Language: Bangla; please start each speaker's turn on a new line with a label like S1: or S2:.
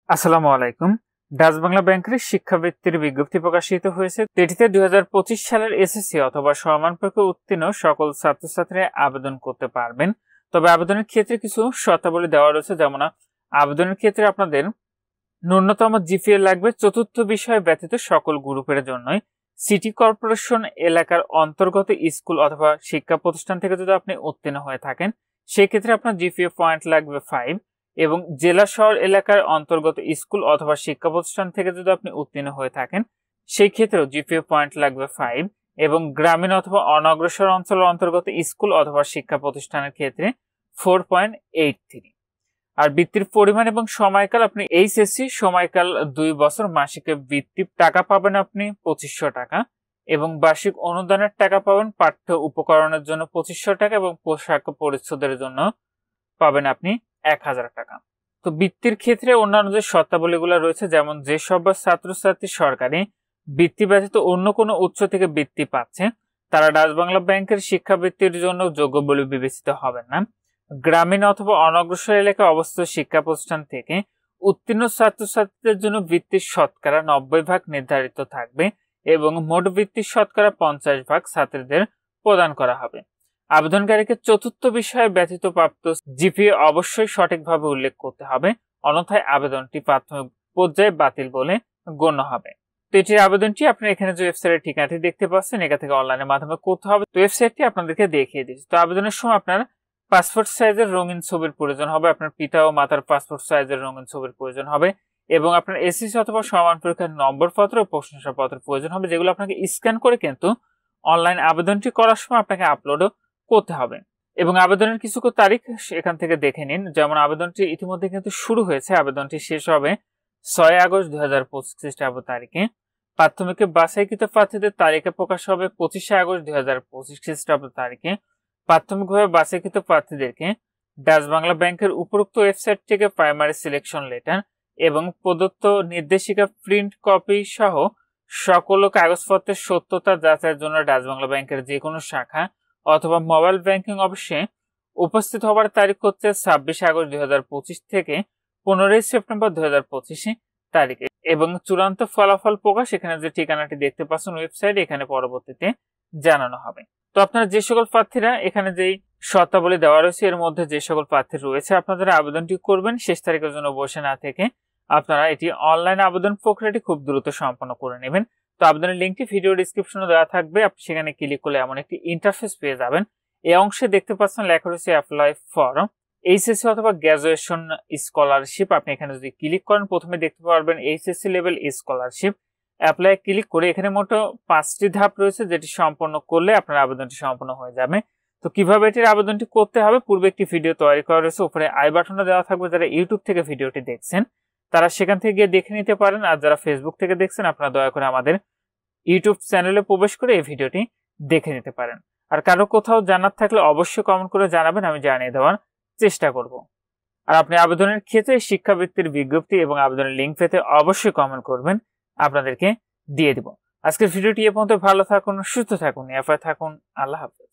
S1: আসসালামু আলাইকুম। ডাচ বাংলা ব্যাংকের শিক্ষাবৃত্তির বিজ্ঞপ্তি প্রকাশিত হয়েছে। এটিতে 2025 সালের এসএসসি অথবা সমান পরীক্ষায় উত্তীর্ণ সকল ছাত্রছাত্রীরা আবেদন করতে পারবেন। তবে আবেদনের ক্ষেত্রে কিছু শর্তাবলী দেওয়া রয়েছে, যেমন আবেদনের ক্ষেত্রে আপনাদের ন্যূনতম জিপিএ লাগবে চতুর্থ বিষয় ব্যতীত সকল গ্রুপের জন্যই। সিটি কর্পোরেশন এলাকার অন্তর্গত স্কুল অথবা শিক্ষা প্রতিষ্ঠান থেকে যদি আপনি উত্তীর্ণ হয়ে থাকেন সেক্ষেত্রে আপনার জিপিএ পয়েন্ট লাগবে 5, এবং জেলা শহর এলাকার অন্তর্গত স্কুল অথবা শিক্ষা প্রতিষ্ঠান থেকে যদি আপনি উত্তীর্ণ হয়ে থাকেন সেই ক্ষেত্রেও জিপিএ পয়েন্ট লাগবে 5, এবং গ্রামীণ অথবা অনগ্রসর অঞ্চলের অন্তর্গত স্কুল অথবা শিক্ষা প্রতিষ্ঠানের ক্ষেত্রে 4.83। আর বৃত্তির পরিমাণ এবং সময়কাল, আপনি এইচএসসি সময়কাল 2 বছর, মাসিক বৃত্তি টাকা পাবেন আপনি 2500 টাকা, এবং বার্ষিক অনুদানের টাকা পাবেন পাঠ্য উপকরণের জন্য 2500 টাকা, এবং পোশাক পরিচ্ছদের জন্য পাবেন আপনি 1000 টাকা। তো বৃত্তির ক্ষেত্রে অন্যান্য যে শর্তাবলীগুলো রয়েছে, যেমন যেসব ছাত্রছাত্রী সরকারি বৃত্তি ব্যতীত অন্য কোনো উৎস থেকে বৃত্তি পাচ্ছে তারা ডাচ বাংলা ব্যাংকের শিক্ষাবৃত্তির জন্য যোগ্য বলে বিবেচিত হবেন না। গ্রামীণ অথবা অনগ্রসর এলাকায় অবস্থিত শিক্ষা প্রতিষ্ঠান থেকে উত্তীর্ণ ছাত্রছাত্রীদের জন্য বৃত্তির শতকরা 90% নির্ধারিত থাকবে, এবং মোট বৃত্তির শতকরা 50% ছাত্রীদের প্রদান করা হবে। আবেদনকারীকে চতুর্থ বিষয়ে ব্যতীত প্রাপ্ত জিপিএ অবশ্যই সঠিকভাবে উল্লেখ করতে হবে, অন্যথায় আবেদনটি প্রাথমিক পর্যায়ে বাতিল বলে গণ্য হবে। তো এটির আবেদনটি আপনি এখানে যে ওয়েবসাইটের ঠিকানাটি দেখতে পাচ্ছেন এখান থেকে অনলাইনের মাধ্যমে করতে হবে। তো ওয়েবসাইটটি আপনাদেরকে দেখিয়ে দিচ্ছি। তো আবেদনের সময় আপনার পাসপোর্ট সাইজের রঙিন ছবির প্রয়োজন হবে, আপনার পিতা ও মাতার পাসপোর্ট সাইজের রঙিন ছবির প্রয়োজন হবে, এবং আপনার এসএসসি অথবা সমান পরীক্ষার নম্বরপত্র ও প্রশংসাপত্র প্রয়োজন হবে, যেগুলো আপনাকে স্ক্যান করে কিন্তু অনলাইন আবেদনটি করার সময় আপনাকে আপলোডও করতে হবে। এবং আবেদনের কিছু তারিখ এখান থেকে দেখে নিন। যেমন আবেদনটি ইতিমধ্যে কিন্তু শুরু হয়েছে, আবেদনটি শেষ হবে 6 আগস্ট 2025 খ্রিস্টাব্দ তারিখে। প্রাথমিকে বাছাইকৃত প্রার্থীদের তালিকা প্রকাশ হবে 25 আগস্ট 2025 খ্রিস্টাব্দ তারিখে। প্রাথমিকভাবে বাছাইকৃত প্রার্থীদেরকে ডাচ বাংলা ব্যাংকের উপরোক্ত ওয়েবসাইট থেকে প্রাইমারি সিলেকশন লেটার এবং প্রদত্ত নির্দেশিকা প্রিন্ট কপি সহ সকল কাগজপত্রের সত্যতা যাচাইয়ের জন্য ডাচ বাংলা ব্যাংকের যে কোনো শাখা অথবা মোবাইল ব্যাংকিং অফিসে উপস্থিত হওয়ার তারিখ হচ্ছে 26 আগস্ট 2025 থেকে 15 সেপ্টেম্বর 2025 তারিখে, এবং চূড়ান্ত ফলাফল প্রকাশ এখানে যে ঠিকানাটি দেখতে পাচ্ছেন ওয়েবসাইট এখানে পরবর্তীতে জানানো হবে। তো আপনারা যে সকল প্রার্থীরা এখানে যেই শর্তাবলী দেওয়া রয়েছে এর মধ্যে যে সকল প্রার্থী রয়েছে আপনারা আবেদনটি করবেন, শেষ তারিখের জন্য বসে না থেকে আপনারা এটি অনলাইন আবেদন প্রক্রিয়াটি খুব দ্রুত সম্পন্ন করে নেবেন। তো আবেদনের লিঙ্কটি ভিডিও ডেসক্রিপশনে দেওয়া থাকবে, আপনি সেখানে ক্লিক করলে এমন একটি ইন্টারফেস পেয়ে যাবেন। এই অংশে দেখতে পাচ্ছেন লেখা রয়েছে অ্যাপ্লাই ফর এইচএসসি অথবা গ্র্যাজুয়েশন স্কলারশিপ। আপনি এখানে যদি ক্লিক করেন প্রথমে দেখতে পারবেন HSC level scholarship. Apply click করে এখানে মোট 5টি ধাপ রয়েছে, যেটি সম্পন্ন করলে আপনার আবেদনটি সম্পন্ন হয়ে যাবে। তো কিভাবে এটির আবেদনটি করতে হবে পূর্বে একটি ভিডিও তৈরি করা রয়েছে, উপরে আই বাটনে দেওয়া থাকবে। যারা ইউটিউব থেকে ভিডিওটি দেখছেন তারা সেখান থেকে গিয়ে দেখে নিতে পারেন, আর যারা ফেসবুক থেকে দেখছেন আপনারা দয়া করে আমাদের ইউটিউব চ্যানেলে প্রবেশ করে এই ভিডিওটি দেখে নিতে পারেন। আর কারো কোথাও জানার থাকলে অবশ্যই কমেন্ট করে জানাবেন, আমি জানিয়ে দেওয়ার চেষ্টা করব। আর আপনি আবেদনের ক্ষেত্রে শিক্ষাবৃত্তির বিজ্ঞপ্তি এবং আবেদনের লিঙ্ক পেতে অবশ্যই কমেন্ট করবেন, আপনাদেরকে দিয়ে দিব। আজকের ভিডিওটি এ পর্যন্ত। ভালো থাকুন, সুস্থ থাকুন, এফআই থাকুন। আল্লাহ হাফেজ।